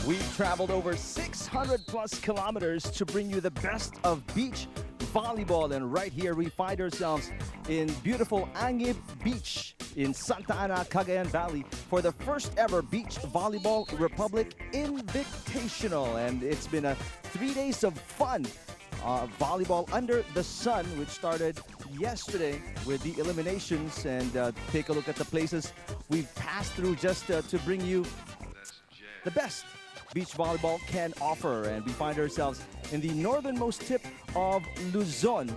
We've traveled over 600 plus kilometers to bring you the best of beach volleyball. And right here we find ourselves in beautiful Angib Beach in Santa Ana, Cagayan Valley for the first ever Beach Volleyball Republic Invitational. And it's been 3 days of fun. Volleyball under the sun, which started yesterday with the eliminations, and take a look at the places we've passed through just to bring you the best beach volleyball can offer. And we find ourselves in the northernmost tip of Luzon,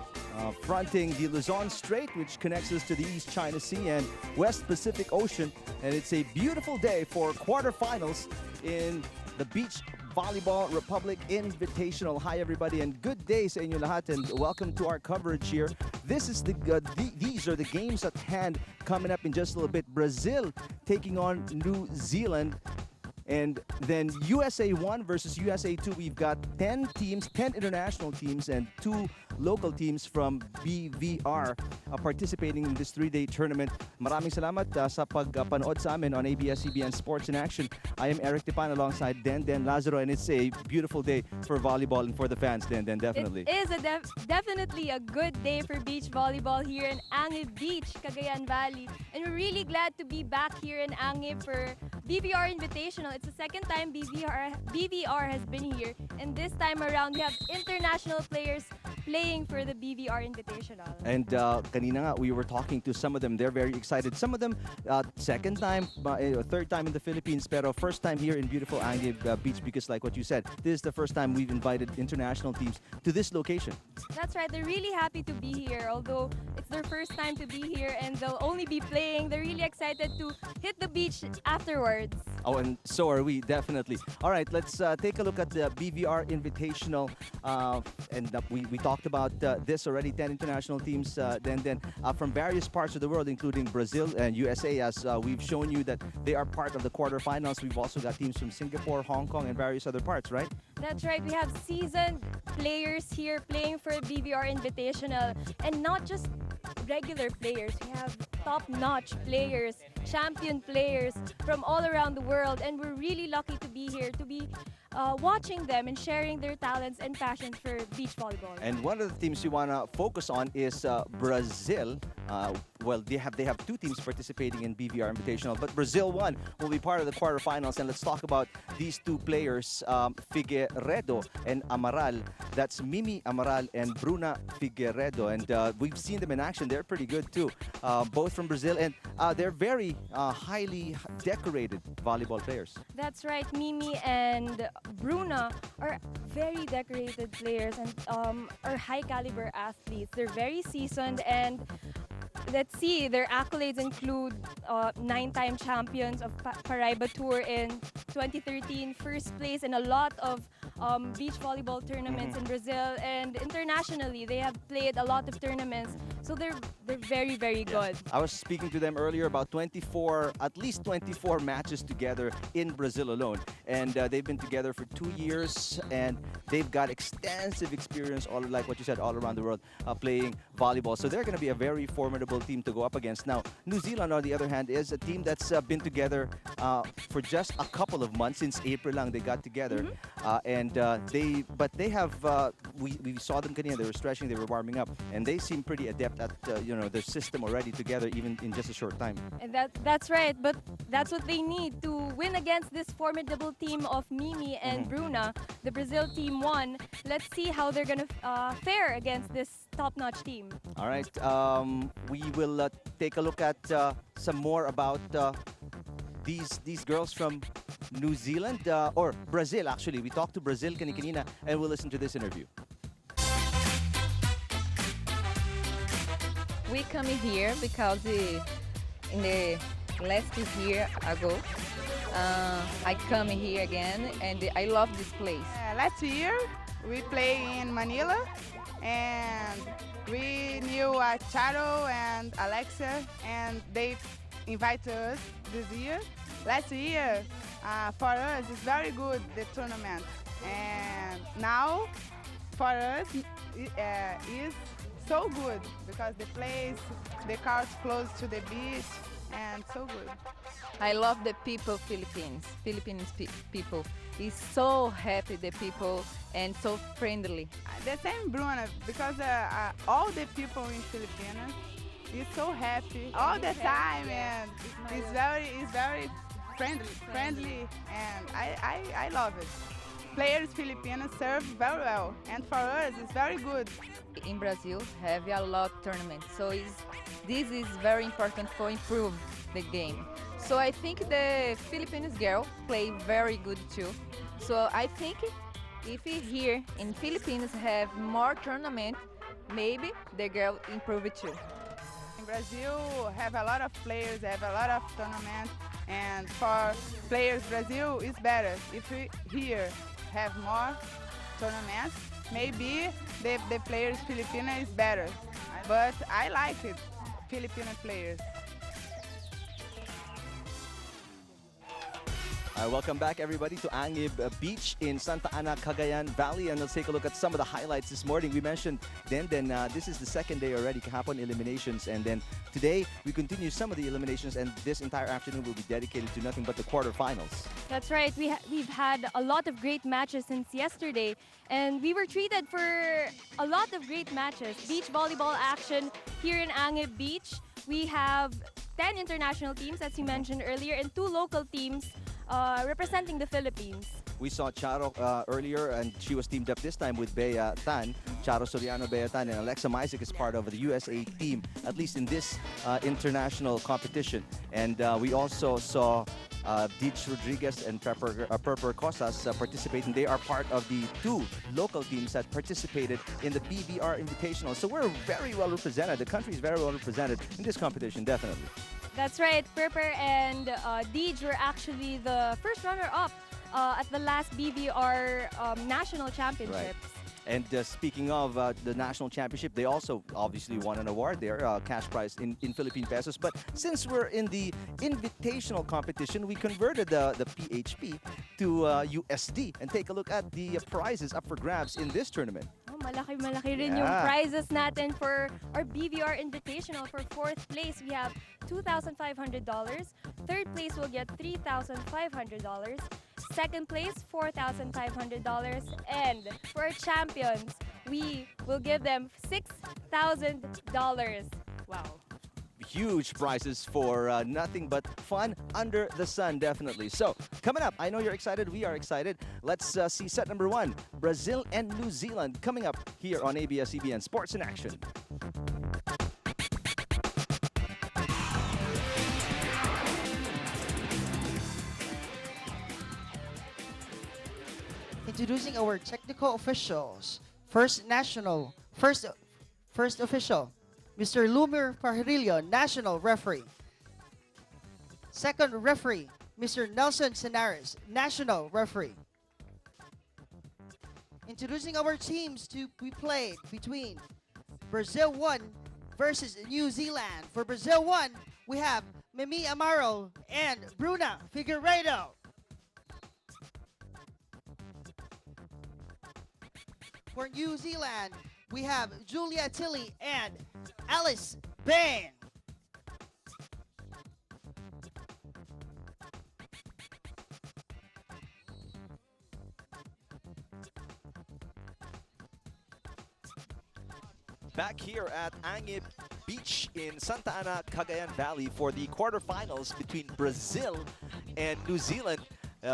fronting the Luzon Strait, which connects us to the East China Sea and West Pacific Ocean. And it's a beautiful day for quarterfinals in the Beach Volleyball Republic Invitational. Hi everybody, and good day sa inyo lahat, and welcome to our coverage here. This is these are the games at hand coming up in just a little bit. Brazil taking on New Zealand. And then USA 1 versus USA 2. We've got 10 teams, 10 international teams, and 2 local teams from BVR participating in this 3-day tournament. Maraming salamat sa pagpanood sa amin on ABS-CBN Sports in Action. I am Eric Tipan alongside Den Lazaro, and it's a beautiful day for volleyball and for the fans, Den, definitely. It is definitely a good day for beach volleyball here in Angib Beach, Cagayan Valley. And we're really glad to be back here in Angib for BVR Invitational. It's the second time BVR has been here, and this time around we have international players playing for the BVR Invitational. And kanina nga, we were talking to some of them. They're very excited. Some of them second time, third time in the Philippines, pero first time here in beautiful Angib Beach, because like what you said, this is the first time we've invited international teams to this location. That's right. They're really happy to be here, although it's their first time to be here and they'll only be playing. They're really excited to hit the beach afterwards. Oh, and so are we, definitely. All right, let's take a look at the BVR Invitational. And we talked about this already, 10 international teams from various parts of the world, including Brazil and USA, as we've shown you that they are part of the quarterfinals. We've also got teams from Singapore, Hong Kong, and various other parts, right? That's right. We have seasoned players here playing for BVR Invitational, and not just regular players. We have top-notch players, champion players from all around the world, and we're really lucky to be here, to be watching them and sharing their talents and passions for beach volleyball. And one of the teams we want to focus on is Brazil. Well, they have 2 teams participating in BVR Invitational, but Brazil 1 will be part of the quarterfinals. And let's talk about these 2 players, Figueiredo and Amaral. That's Mimi Amaral and Bruna Figueiredo. And we've seen them in action. They're pretty good too, both from Brazil, and they're very highly decorated volleyball players. That's right. Mimi and Bruna are very decorated players and are high caliber athletes. They're very seasoned, and let's see, their accolades include 9-time champions of Paraiba Tour in 2013, first place in a lot of beach volleyball tournaments in Brazil, and internationally they have played a lot of tournaments, so they're very, very good. I was speaking to them earlier about at least 24 matches together in Brazil alone, and they've been together for 2 years, and they've got extensive experience, all like what you said, all around the world playing volleyball. So they're going to be a very formidable team to go up against. Now, New Zealand, on the other hand, is a team that's been together for just a couple of months. Since April lang they got together, and they have we saw them kanina. They were stretching, they were warming up, and they seem pretty adept at their system already together, even in just a short time. And that's right, but that's what they need to win against this formidable team of Mimi and Bruna. The Brazil team won. Let's see how they're gonna fare against this top-notch team. All right, we will take a look at some more about these girls from New Zealand, or Brazil actually. We talked to Brazil kanina, and we'll listen to this interview. We come here because in the last year ago, I come here again, and I love this place. Last year we play in Manila, and we knew Charo and Alexa, and they invited us this year. Last year, for us, it's very good, the tournament. And now, for us, is so good because the place, the court's close to the beach, and so good. I love the people, Philippines people. Is so happy, the people, and so friendly. The same Bruna, because all the people in Filipinas is so happy all the time, and it's very friendly, and I love it. Players Filipinos serve very well, and for us it's very good. In Brazil, have a lot of tournaments, so this is very important for improve the game. So I think the Philippines girl play very good too. So I think if we here in Philippines have more tournament, maybe the girl improve it too. In Brazil have a lot of players, have a lot of tournaments, and for players Brazil is better. If we here have more tournaments, maybe the players Filipino is better. But I like it, Filipino players. Welcome back, everybody, to Angib Beach in Santa Ana, Cagayan Valley. And let's take a look at some of the highlights this morning. We mentioned this is the second day already, kahapon eliminations. And then today, we continue some of the eliminations. And this entire afternoon will be dedicated to nothing but the quarterfinals. That's right. We've had a lot of great matches since yesterday, and we were treated for a lot of great matches. Beach volleyball action here in Angib Beach. We have 10 international teams, as you mentioned earlier, and 2 local teams representing the Philippines. We saw Charo earlier, and she was teamed up this time with Bea Tan. Charo Soriano, Bea Tan, and Alexa Maisik is part of the USA team, at least in this international competition. And we also saw Deej Rodriguez and Purper Cosas participating. They are part of the 2 local teams that participated in the BVR Invitational. So we're very well represented. The country is very well represented in this competition, definitely. That's right. Purper and Deej were actually the first runner-up at the last BVR National Championships. Right. And speaking of the national championship, they also obviously won an award there, cash prize in Philippine pesos. But since we're in the invitational competition, we converted the PHP to USD. And take a look at the prizes up for grabs in this tournament. Oh, malaki rin yung prizes natin for our BVR Invitational. For 4th place, we have $2,500. 3rd place will get $3,500. 2nd place, $4,500. And for our champions, we will give them $6,000. Wow. Huge prizes for nothing but fun under the sun, definitely. So, coming up, I know you're excited. We are excited. Let's see set number 1, Brazil and New Zealand, coming up here on ABS-CBN Sports in Action. Introducing our technical officials. First official, Mr. Lumir Parrillo, national referee. Second referee, Mr. Nelson Senares, national referee. Introducing our teams to be played between Brazil 1 versus New Zealand. For Brazil 1, we have Mimi Amaral and Brain-Tilley. For New Zealand, we have Julia Tilley and Alice Bain. Back here at Angib Beach in Santa Ana, Cagayan Valley for the quarterfinals between Brazil and New Zealand.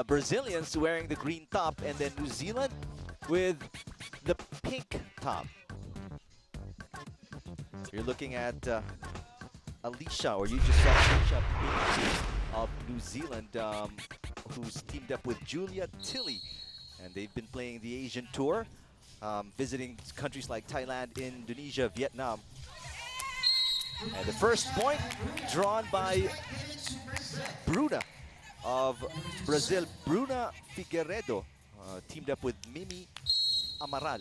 Brazilians wearing the green top, and then New Zealand with the pink top. You're looking at Alicia, or you just saw Alicia of New Zealand, who's teamed up with Julia Tilley. And they've been playing the Asian Tour, visiting countries like Thailand, Indonesia, Vietnam. And the first point drawn by Bruna of Brazil, Amaral-Figueiredo, teamed up with Mimi Amaral.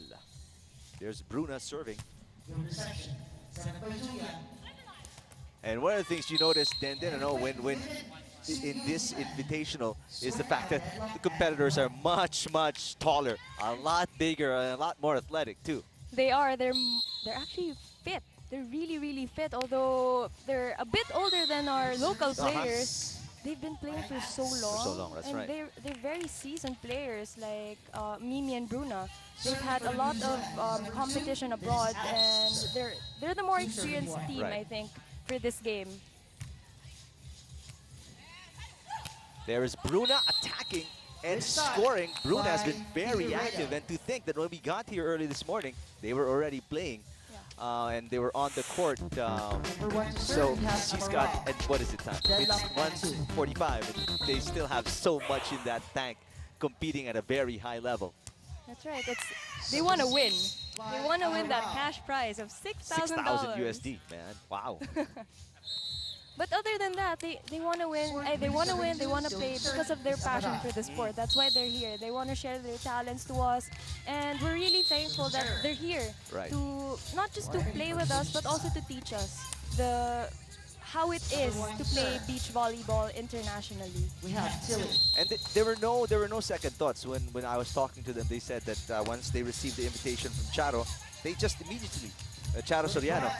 There's Bruna serving. And one of the things you notice, when in this invitational, is the fact that the competitors are much a lot bigger and a lot more athletic too. They are. They're actually fit. they're really, really fit. Although they're a bit older than our local players, they've been playing for so long. so long, that's and right. they're very seasoned players like Mimi and Bruna. They've had a lot of competition abroad, and they're the more experienced team, Right. I think, for this game. There is Bruna attacking and scoring. Bruna has been very active, and to think that when we got here early this morning, they were already playing, and they were on the court. So she's got, and what is it time? It's 1:45. And they still have so much in that tank, competing at a very high level. That's right. They want to win. They want to win that cash prize of $6,000 $6,000 USD, man. Wow. But other than that, they want to win. They want to win. They want to play because of their passion for the sport. That's why they're here. They want to share their talents to us, and we're really thankful that they're here Right. to not just to play with us, but also to teach us how it is to play beach volleyball internationally. We have Tilly. And there were no second thoughts when I was talking to them. They said that once they received the invitation from Charo, they just immediately, Charo Soriano,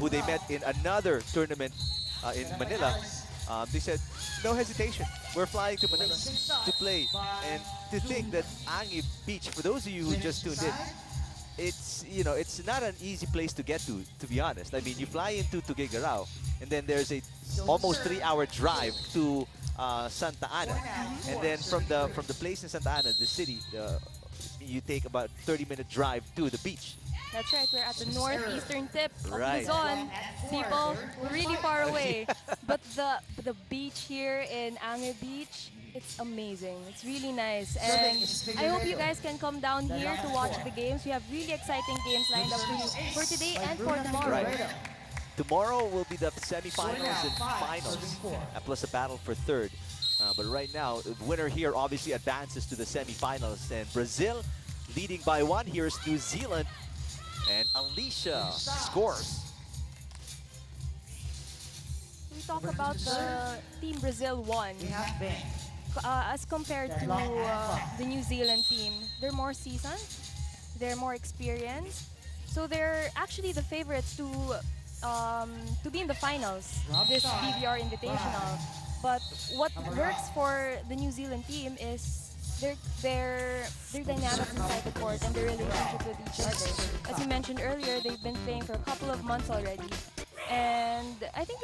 who they met in another tournament in Manila, they said, no hesitation, we're flying to Manila to play. And to think that Angib Beach, for those of you who just tuned in, it's not an easy place to get to be honest. I mean, you fly into Tuguegarao, and then there's a almost 3-hour drive to Santa Ana, and then from the place in Santa Ana, the city, you take about 30-minute drive to the beach. That's right. We're at the northeastern tip of Right. Luzon. People, we're really far away. But the beach here in Angib Beach, it's amazing. It's really nice. And I hope you guys can come down here to watch the games. We have really exciting games lined up for you for today and for tomorrow. Right. Tomorrow will be the semifinals and finals, plus a battle for third. But right now, the winner here obviously advances to the semifinals. And Brazil leading by 1. Here's New Zealand. And Alicia scores. We talk about the Team Brazil 1. We have Ben. As compared to the New Zealand team, they're more seasoned, they're more experienced, so they're actually the favorites to be in the finals this PBR Invitational. But what works for the New Zealand team is their dynamics inside the court and their relationship with each other. As you mentioned earlier, they've been playing for a couple of months already, and I think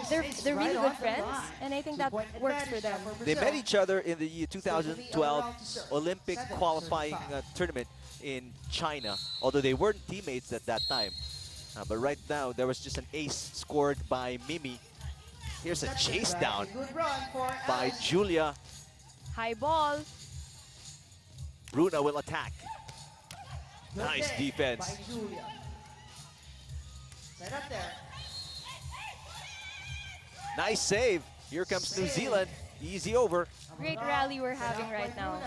they're really good friends, and I think that works for them. They met each other in the 2012 Olympic qualifying tournament in China, although they weren't teammates at that time. But right now, there was just an ace scored by Mimi. Here's a chase down by Julia. High ball. Bruna will attack. Nice defense. Set up there. Nice save. Here comes New Zealand. Easy over. Great rally we're having right now.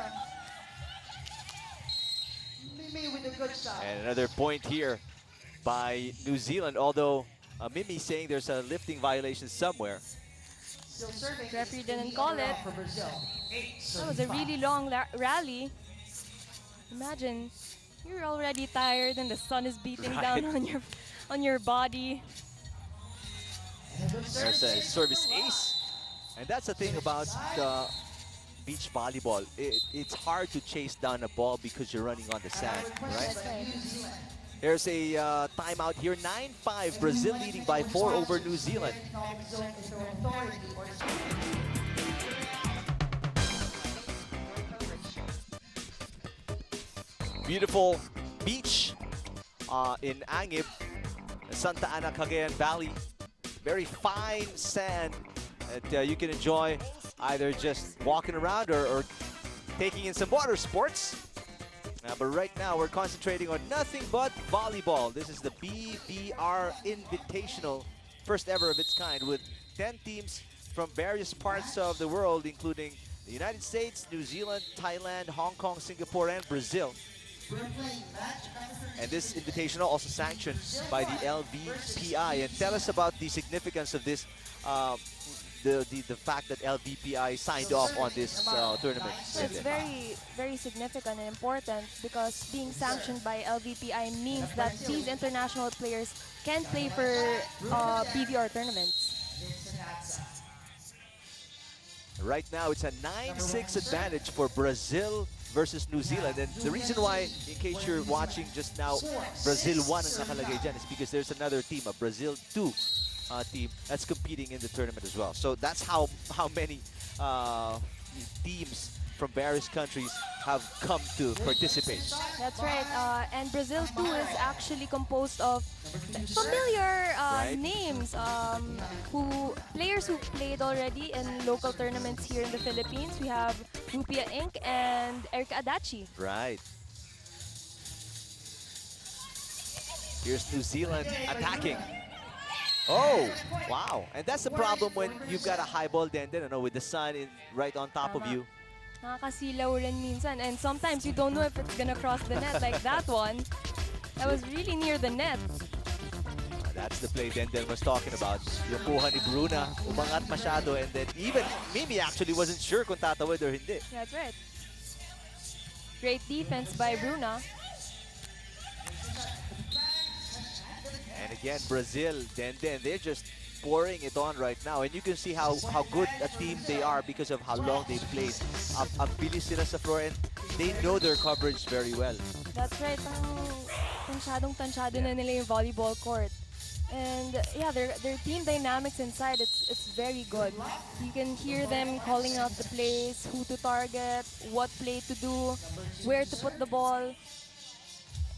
Mimi with a good shot. And another point here by New Zealand, although Mimi saying there's a lifting violation somewhere. Still serving. Referee didn't call it. For Brazil. That was a really long rally. Imagine, you're already tired and the sun is beating down on your body. There's a service ace. And that's the thing about beach volleyball. It's hard to chase down a ball because you're running on the sand, right? There's a timeout here. 9-5, Brazil leading by 4 over New Zealand. Beautiful beach in Angib, Santa Ana, Cagayan Valley. Very fine sand that you can enjoy either just walking around or taking in some water sports. But right now we're concentrating on nothing but volleyball. This is the BVR Invitational, first ever of its kind, with 10 teams from various parts of the world, including the United States, New Zealand, Thailand, Hong Kong, Singapore, and Brazil. And this invitational also sanctioned by the LVPI. And tell us about the significance of this the fact that LVPI signed off on this tournament. So it's very significant and important because being sanctioned by LVPI means that these international players can play for PVR tournaments. Right now, it's a 9-6 advantage for Brazil versus New Zealand. And the reason why, in case you're watching just now, Brazil 1 ang nakalagay dyan is because there's another team, a Brazil 2 team that's competing in the tournament as well. So that's how many teams from various countries have come to participate. That's right. And Brazil too is actually composed of familiar names, players who played already in local tournaments here in the Philippines. We have Rupia Inc. and Erika Adachi. Right. Here's New Zealand attacking. Oh, wow. And that's the problem when you've got a high ball then, with the sun right on top of you. Nakakasilaw rin minsan. And sometimes you don't know if it's gonna cross the net like that one. That was really near the net. That's the play Denden was talking about. Yung kuha ni Bruna, umangat masyado, and then even Mimi actually wasn't sure kung tatawid or hindi. That's right. Great defense by Bruna. And again, Brazil, Denden, they're just pouring it on right now. And you can see how good a team they are because of how long they played. Ang bilis sila sa floor and they know their coverage very well. That's right. Tansyadong-tansyado na nila yung volleyball court. And yeah, their team dynamics inside, it's very good. You can hear them calling out the plays, who to target, what play to do, where to put the ball.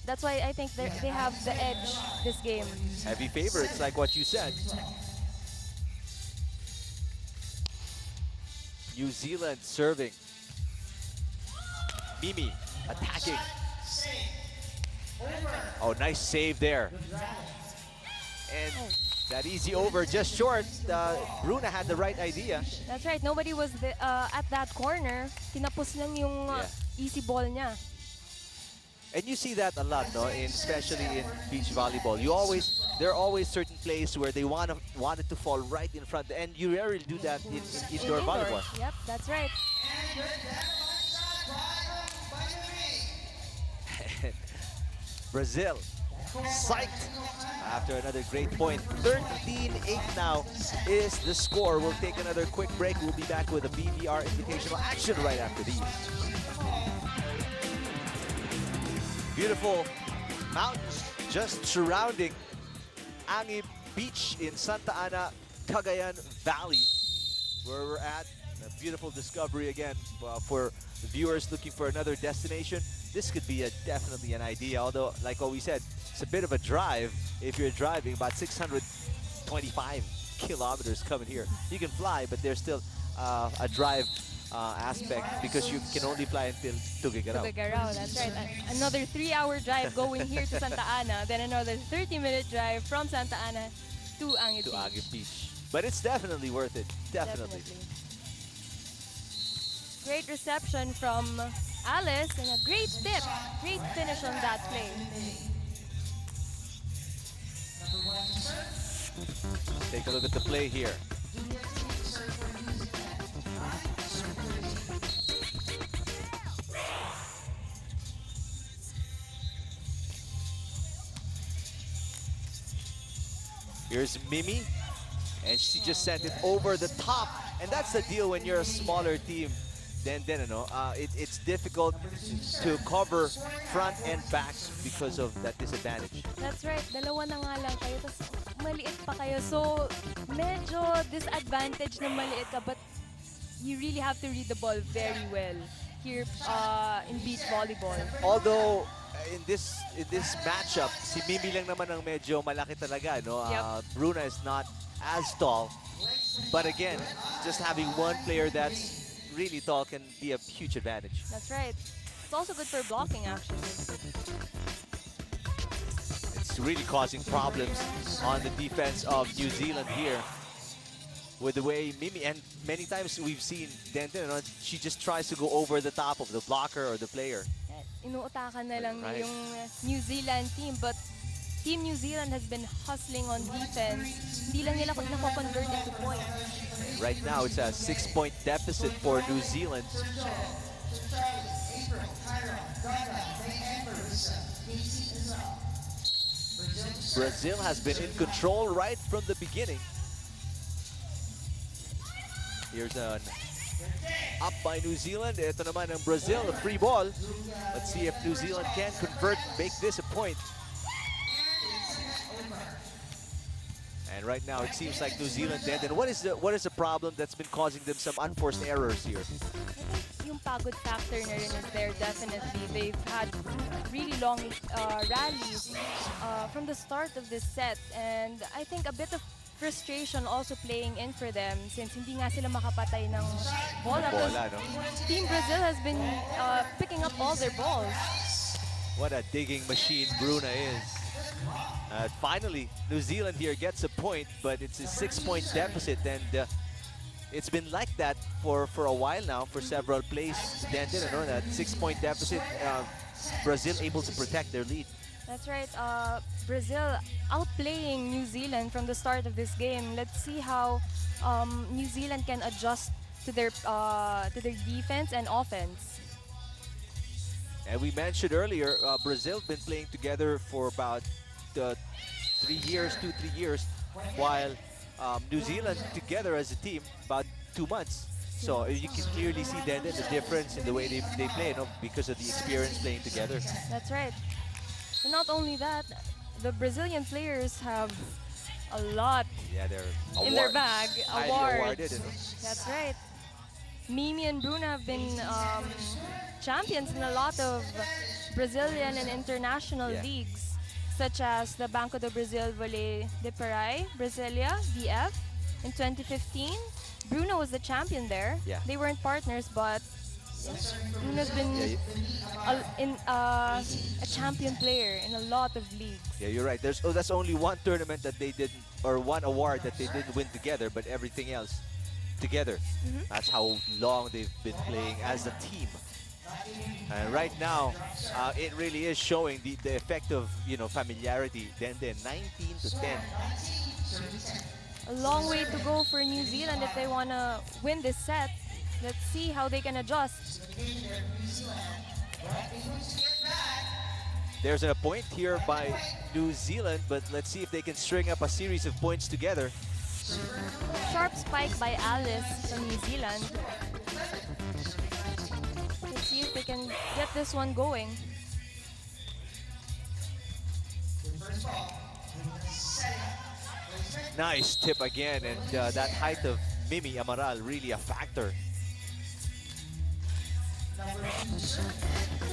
That's why I think they have the edge this game. Heavy favorites, like what you said. New Zealand serving. Mimi attacking. Oh, nice save there. And that easy over, just short. Bruna had the right idea. That's right. Nobody was at that corner. Tinapos lang yung easy ball niya. And you see that a lot, no? Especially in beach volleyball. There are always certain plays where they want it to fall right in front, and you rarely do that in indoor volleyball. Yep, that's right. Brazil, psyched after another great point. 13-8 now is the score. We'll take another quick break. We'll be back with a BVR Invitational action right after these. Beautiful mountains just surrounding Angib Beach in Santa Ana, Cagayan Valley, where we're at. A beautiful discovery again for viewers looking for another destination. This could be definitely an idea, although, like what we said, it's a bit of a drive. If you're driving about 625 kilometers coming here. You can fly, but there's still a drive aspect because you can only fly until Tuguegarao. Tuguegarao, that's right. Another 3-hour drive going here to Santa Ana, then another 30-minute drive from Santa Ana to Angib Beach. Angib Beach. But it's definitely worth it. Definitely. Great reception from Alice and a great tip. Great finish on that play. Take a look at the play here. Here's Mimi, and she just sent it over the top. And that's the deal when you're a smaller team. It's difficult to cover front and back because of that disadvantage. That's right. Dalawa na nga lang kayo, tapos maliit pa kayo. So, medyo disadvantage na maliit ka, but you really have to read the ball very well here in beach volleyball. Although, in this matchup, si Mimi lang naman ang medyo malaki talaga, no? Yep. Bruna is not as tall. But again, just having one player that's really tall can be a huge advantage. That's right. It's also good for blocking, actually. It's really causing problems on the defense of New Zealand here. With the way Mimi, and many times we've seen Denden, she just tries to go over the top of the blocker or the player. Inuutakan na lang Right. yung New Zealand team, but Team New Zealand has been hustling on defense. Hindi lang nila nako-convert into points. Right now, it's a 6-point deficit for New Zealand. Brazil has been in control right from the beginning. Here's an up by New Zealand. Ito naman ang Brazil, a free ball. Let's see if New Zealand can convert, make this a point. And right now, it seems like New Zealand dead. And what is the problem that's been causing them some unforced errors here? I think yung pagod factor na rin is there, definitely. They've had really long rallies from the start of this set. And I think a bit of frustration also playing in for them since hindi nga sila makapatay ng bola. Bola, no? Team Brazil has been picking up all their balls. What a digging machine Bruna is. Finally, New Zealand here gets a point, but it's a 6-point deficit, and it's been like that for a while now, for several plays. Then, that 6-point deficit, Brazil able to protect their lead. That's right. Brazil outplaying New Zealand from the start of this game. Let's see how New Zealand can adjust to their defense and offense. And we mentioned earlier, Brazil been playing together for about 3 years, 2-3 years, while New Zealand together as a team about 2 months. So you can clearly see then the difference in the way they play, because of the experience playing together. That's right. And not only that, the Brazilian players have a lot in their bag. Highly awarded, That's right. Mimi and Bruna have been champions in a lot of Brazilian and international leagues, such as the Banco do Brasil Volley de Parai, Brasilia, BF, in 2015. Bruna was the champion there. Yeah. They weren't partners, but Bruna's been a champion player in a lot of leagues. Yeah, you're right. That's only one tournament that they didn't, or one award that they didn't win together, but everything else together. That's how long they've been playing as a team. And right now, it really is showing the effect of familiarity. Then 19-10. A long way to go for New Zealand if they want to win this set. Let's see how they can adjust. There's a point here by New Zealand, but let's see if they can string up a series of points together. Sharp spike by Alice from New Zealand. Let's see if they can get this one going. Nice tip again, and that height of Mimi Amaral really a factor.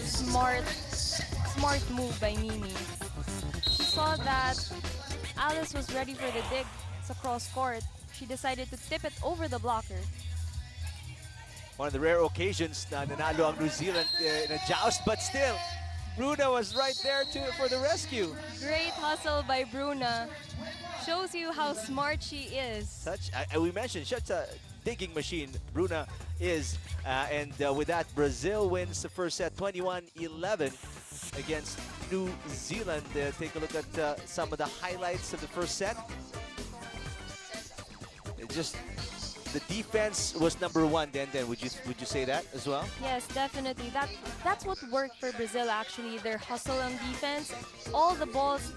Smart move by Mimi. She saw that Alice was ready for the dig sa cross court. She decided to tip it over the blocker. One of the rare occasions na nanalo ang New Zealand in a joust, but still, Bruna was right there for the rescue. Great hustle by Bruna. Shows you how smart she is. We mentioned such a digging machine Bruna is, and with that, Brazil wins the first set 21-11 against New Zealand. Take a look at some of the highlights of the first set. The defense was #1. Then would you say that as well? Yes, definitely. That's what worked for Brazil actually. Their hustle on defense, all the balls,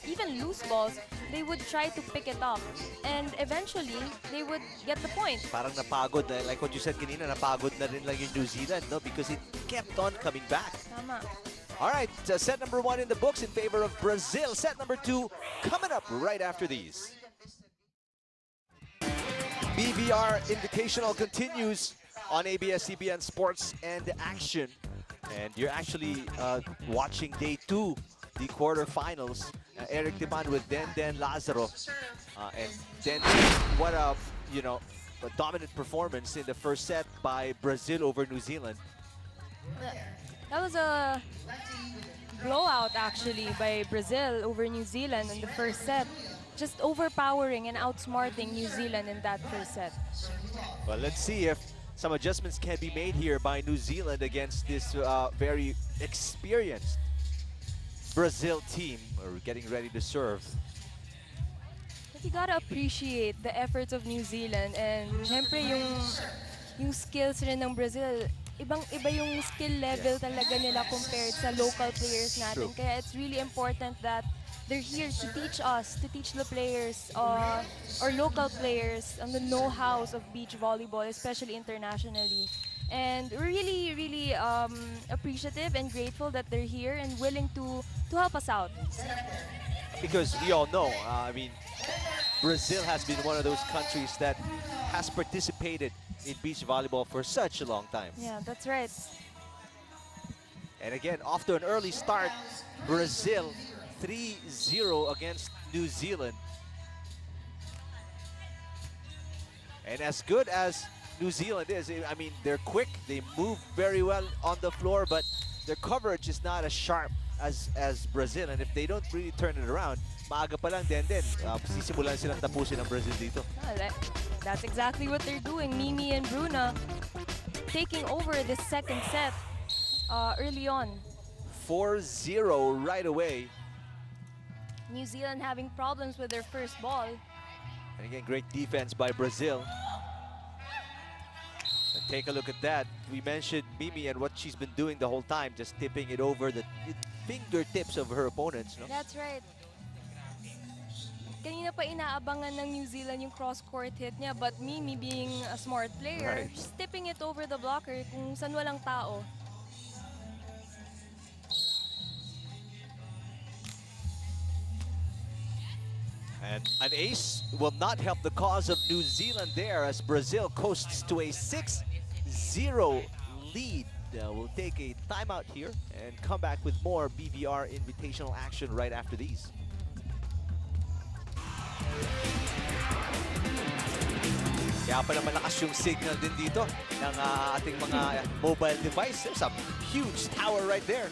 even loose balls, they would try to pick it up, and eventually they would get the point. Parang napagod, like what you said kanina, napagod na rin lang yung New Zealand, because it kept on coming back. Tama. All right, set #1 in the books in favor of Brazil. Set #2 coming up right after these. BVR Invitational continues on ABS-CBN Sports and Action. And you're actually watching day 2, the quarterfinals. Eric Timan with Den Lazaro. And what a dominant performance in the first set by Brazil over New Zealand. That was a blowout actually by Brazil over New Zealand in the first set. Just overpowering and outsmarting New Zealand in that first set. Well, let's see if some adjustments can be made here by New Zealand against this very experienced Brazil team. We're getting ready to serve. You gotta appreciate the efforts of New Zealand and syempre yung skills rin ng Brazil. Ibang-iba yung skill level talaga nila compared sa local players natin. True. Kaya it's really important that they're here to teach us, to teach the players or local players on the know-hows of beach volleyball, especially internationally. And we're really, really appreciative and grateful that they're here and willing to help us out. Because we all know, I mean, Brazil has been one of those countries that has participated in beach volleyball for such a long time. Yeah, that's right. And again, off to an early start, Brazil 3-0 against New Zealand. And as good as New Zealand is, I mean, they're quick, they move very well on the floor, but their coverage is not as sharp as Brazil. And if they don't really turn it around, maaga pa lang din, sisimulan silang tapusin ng Brazil dito. That's exactly what they're doing. Mimi and Bruna taking over this second set early on. 4-0 right away. New Zealand having problems with their first ball. And again, great defense by Brazil. And take a look at that. We mentioned Mimi and what she's been doing the whole time, just tipping it over the fingertips of her opponents. No? That's right. Kanina pa inaabangan ng New Zealand yung cross-court hit niya, but Mimi being a smart player, Right. just tipping it over the blocker kung saan walang tao. And an ace will not help the cause of New Zealand there as Brazil coasts to a 6-0 lead. We'll take a timeout here and come back with more BVR Invitational action right after these. Kaya pala malakas yung signal din dito ng ating mga mobile device. There's a huge tower right there.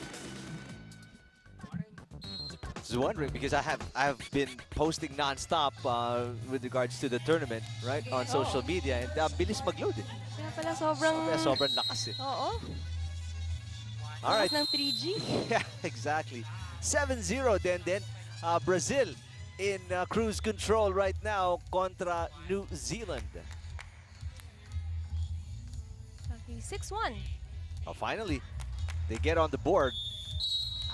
Just wondering because I have been posting non-stop with regards to the tournament, right, on social media, and bilis mag-load eh. Kaya pala sobrang lakas eh. Oo. All right. Lakas ng 3G. Yeah, exactly. 7-0 then Brazil in cruise control right now contra New Zealand. Okay, 6-1. Oh, finally, they get on the board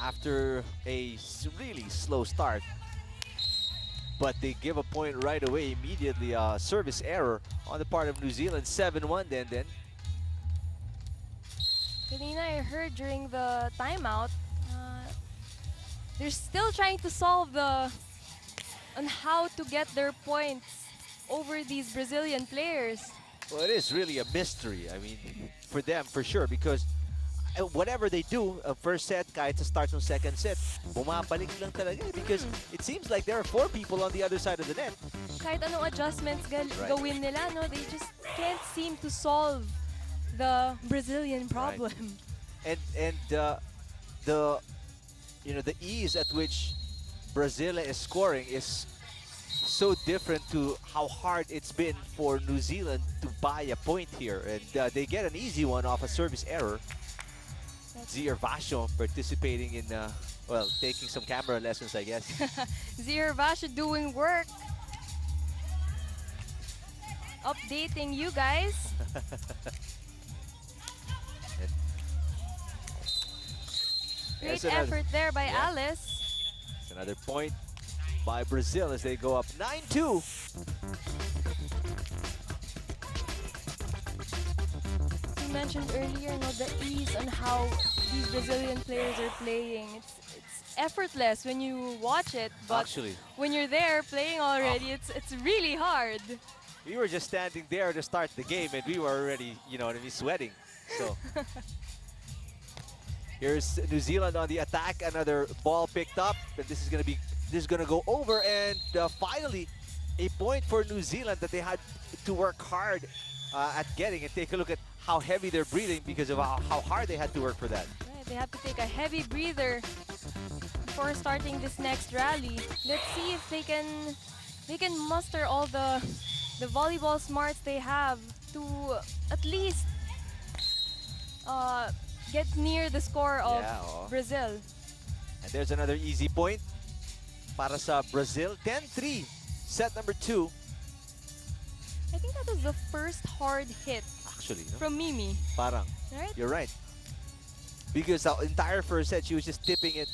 after a really slow start. But they give a point right away immediately. Service error on the part of New Zealand. 7-1 then. Kanina I heard during the timeout, they're still trying to solve on how to get their points over these Brazilian players. Well, it is really a mystery. I mean, for them, for sure, because whatever they do, first set, kahit sa start ng second set, bumabalik lang talaga because it seems like there are 4 people on the other side of the net. Kahit anong adjustments Right. gawin nila, no, they just can't seem to solve the Brazilian problem. And the ease at which Brazil is scoring is so different to how hard it's been for New Zealand to buy a point here. And they get an easy one off a service error. Zier Vasho participating in, well, taking some camera lessons, I guess. Zier Vasha doing work. Updating you guys. Great There's another- effort there by Yeah. Alice. It's another point by Brazil as they go up 9-2. You mentioned earlier, no, the ease on how these Brazilian players are playing. It's effortless when you watch it, but Actually, when you're there playing already, it's really hard. we were just standing there to start the game and we were already, you know what I mean, sweating. So here's New Zealand on the attack. Another ball picked up, and this is gonna go over. And finally, a point for New Zealand that they had to work hard at getting. And take a look at how heavy they're breathing because of how hard they had to work for that. Right, they have to take a heavy breather before starting this next rally. Let's see if they can muster all the volleyball smarts they have to at least get near the score of Brazil. And there's another easy point para sa Brazil. 10-3 Set number 2. I think that was the first hard hit Actually, no? from Mimi, Parang. right? You're right. Because the entire first set, she was just tipping it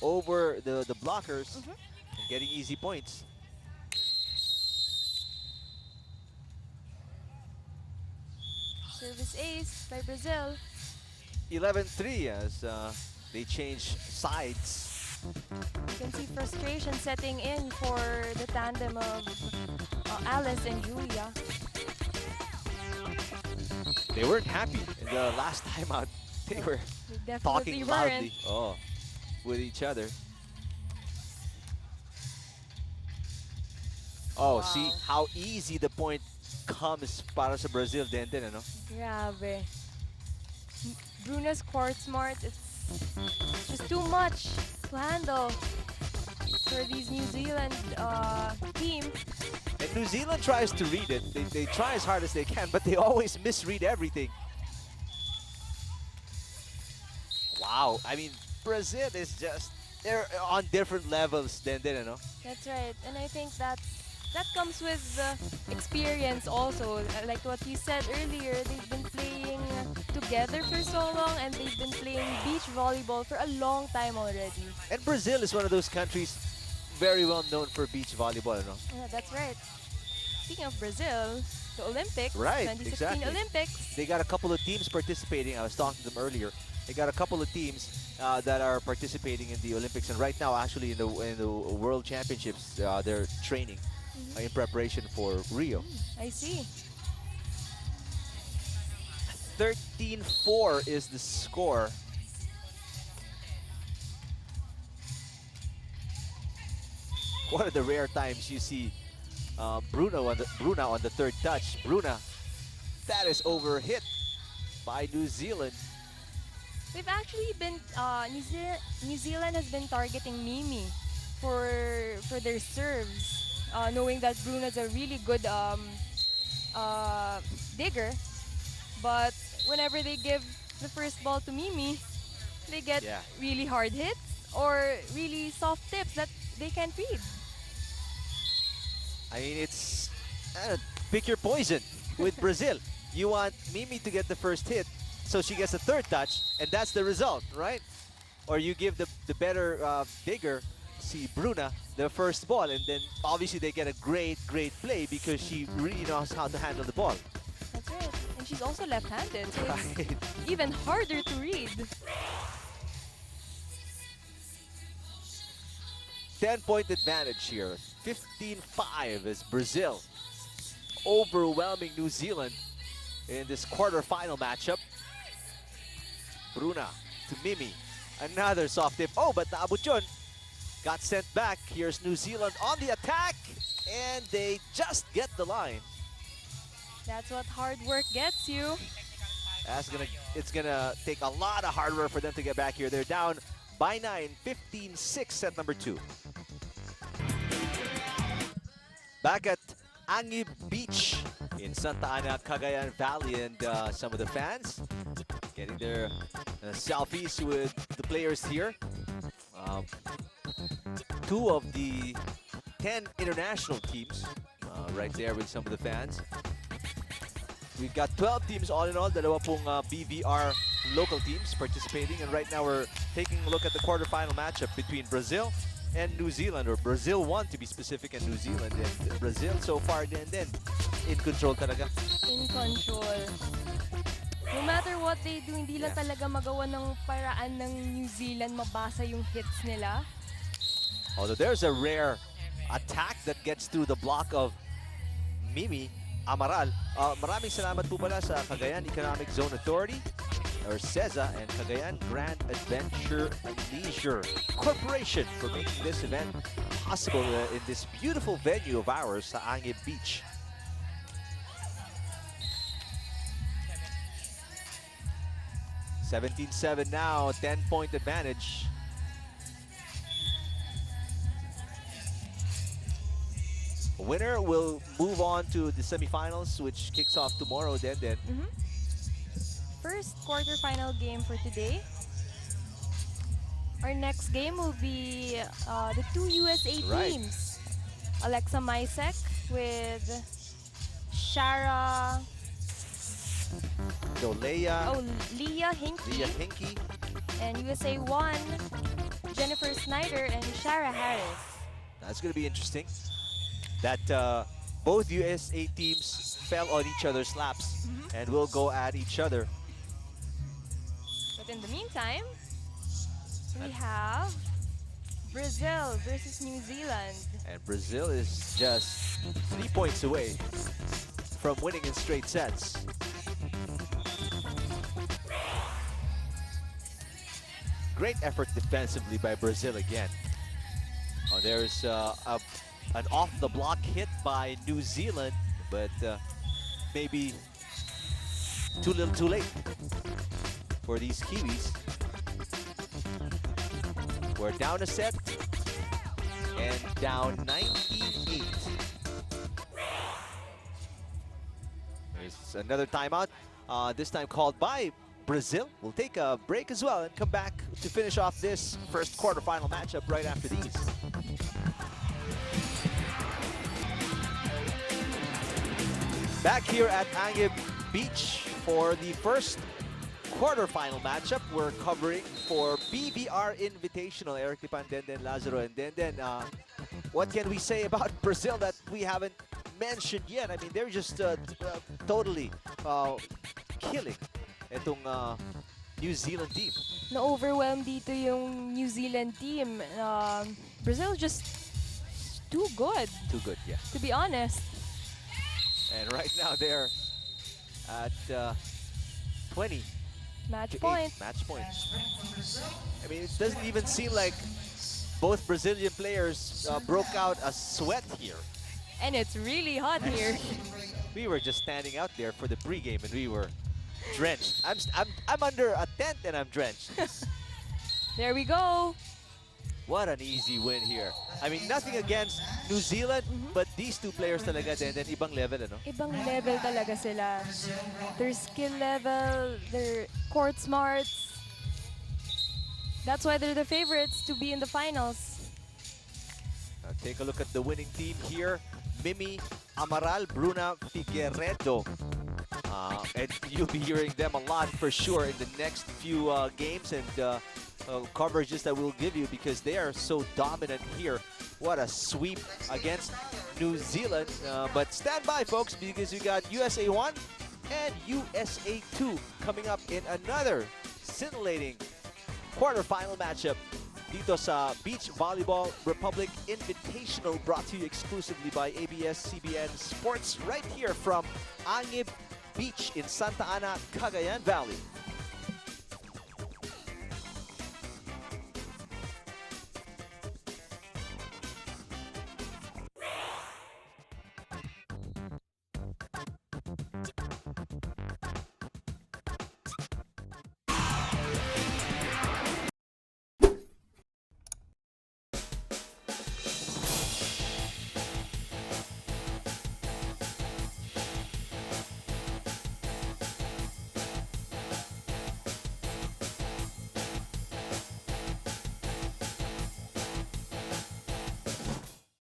over the blockers and getting easy points. Service ace by Brazil. 11-3 as they change sides. You can see frustration setting in for the tandem of Alice and Julia. They weren't happy in the last time out. They were They talking definitely loudly weren't. with each other. Oh, see Wow. how easy the point comes para sa Brazil din, ano? Grabe. Bruna's court smart, it's just too much to handle for these New Zealand team. And New Zealand tries to read it. They try as hard as they can, but they always misread everything. Wow, I mean, Brazil is just, they're on different levels than, ano? That's right, and I think that comes with experience also. Like what you said earlier, they've been playing together for so long and they've been playing beach volleyball for a long time already. And Brazil is one of those countries very well known for beach volleyball, no? Yeah, that's right. Speaking of Brazil, the Olympics, Right, 2016 exactly. Olympics. They got a couple of teams participating. I was talking to them earlier. They got a couple of teams that are participating in the Olympics, and right now, actually, in the World Championships, they're training in preparation for Rio. I see. 13-4 is the score. One of the rare times you see Bruna on the third touch. Bruna, that is overhit by New Zealand. We've actually been New Zealand has been targeting Mimi for their serves, knowing that Bruna's a really good digger. But whenever they give the first ball to Mimi, they get really hard hits or really soft tips that they can't read. I mean, it's pick your poison with Brazil. You want Mimi to get the first hit, so she gets the third touch, and that's the result, right? Or you give the better digger, see Bruna, the first ball, and then obviously they get a great play because she really knows how to handle the ball. That's right. And she's also left-handed, so it's Right. even harder to read. 10-point advantage here. 15-5 is Brazil overwhelming New Zealand in this quarterfinal matchup. Bruna to Mimi. Another soft tip. Oh, but naabot yun. Got sent back. Here's New Zealand on the attack. And they just get the line. That's what hard work gets you. It's gonna take a lot of hard work for them to get back here. They're down by 9, 15-6 set number 2. Back at Angib Beach in Santa Ana, Cagayan Valley, and some of the fans getting their selfies with the players here. 2 of the 10 international teams right there with some of the fans. We've got 12 teams all in all, dalawa pong BVR local teams participating, and right now we're taking a look at the quarterfinal matchup between Brazil and New Zealand, or Brazil won to be specific, and New Zealand. And Brazil so far then in control talaga. In control. No matter what they do, hindi lang talaga magawa ng paraan ng New Zealand mabasa yung hits nila. Although there's a rare attack that gets through the block of Mimi Amaral. Maraming salamat po pala sa Cagayan Economic Zone Authority, or CEZA, and Cagayan Grand Adventure and Leisure Corporation for making this event possible in this beautiful venue of ours sa Angib Beach. (17-7) now, 10-point advantage. Winner will move on to the semifinals, which kicks off tomorrow. Then. First quarterfinal game for today. Our next game will be the 2 USA Right. teams. Alexa Maisek with Shara. Dolea, Oh, Leah Hinky. Leah Hinky. And USA 1, Jennifer Snyder and Shara Harris. That's going to be interesting. That both USA teams fell on each other's laps and will go at each other. But in the meantime, we have Brazil versus New Zealand. And Brazil is just 3 points away from winning in straight sets. Great effort defensively by Brazil again. Oh, there's an off-the-block hit by New Zealand, but maybe too little too late for these Kiwis. We're down a set and down 98. There's another timeout, this time called by Brazil. We'll take a break as well and come back to finish off this first quarterfinal matchup right after these. Back here at Angib Beach for the first quarterfinal matchup. We're covering for BVR Invitational. Eric Lipan, Denden Lazaro, and Denden. What can we say about Brazil that we haven't mentioned yet? I mean, they're just totally killing itong New Zealand team. Na-overwhelm dito yung New Zealand team. Brazil just too good, Too good, yeah. to be honest. And right now they're at 20. Match to 8 point. match point. I mean, it doesn't even seem like both Brazilian players broke out a sweat here. And it's really hot here. We were just standing out there for the pregame and we were drenched. I'm under a tent and I'm drenched. There we go. What an easy win here. I mean, nothing against New Zealand, but these two players talaga din, ibang level, ano? Ibang level talaga sila. Their skill level, their court smarts. That's why they're the favorites to be in the finals. Now take a look at the winning team here. Mimi, Amaral, Brain-Tilley. And you'll be hearing them a lot for sure in the next few games and coverages that we'll give you because they are so dominant here. What a sweep against New Zealand. But stand by, folks, because we got USA 1 and USA 2 coming up in another scintillating quarterfinal matchup dito sa Beach Volleyball Republic Invitational, brought to you exclusively by ABS-CBN Sports right here from Angib Beach in Santa Ana, Cagayan Valley.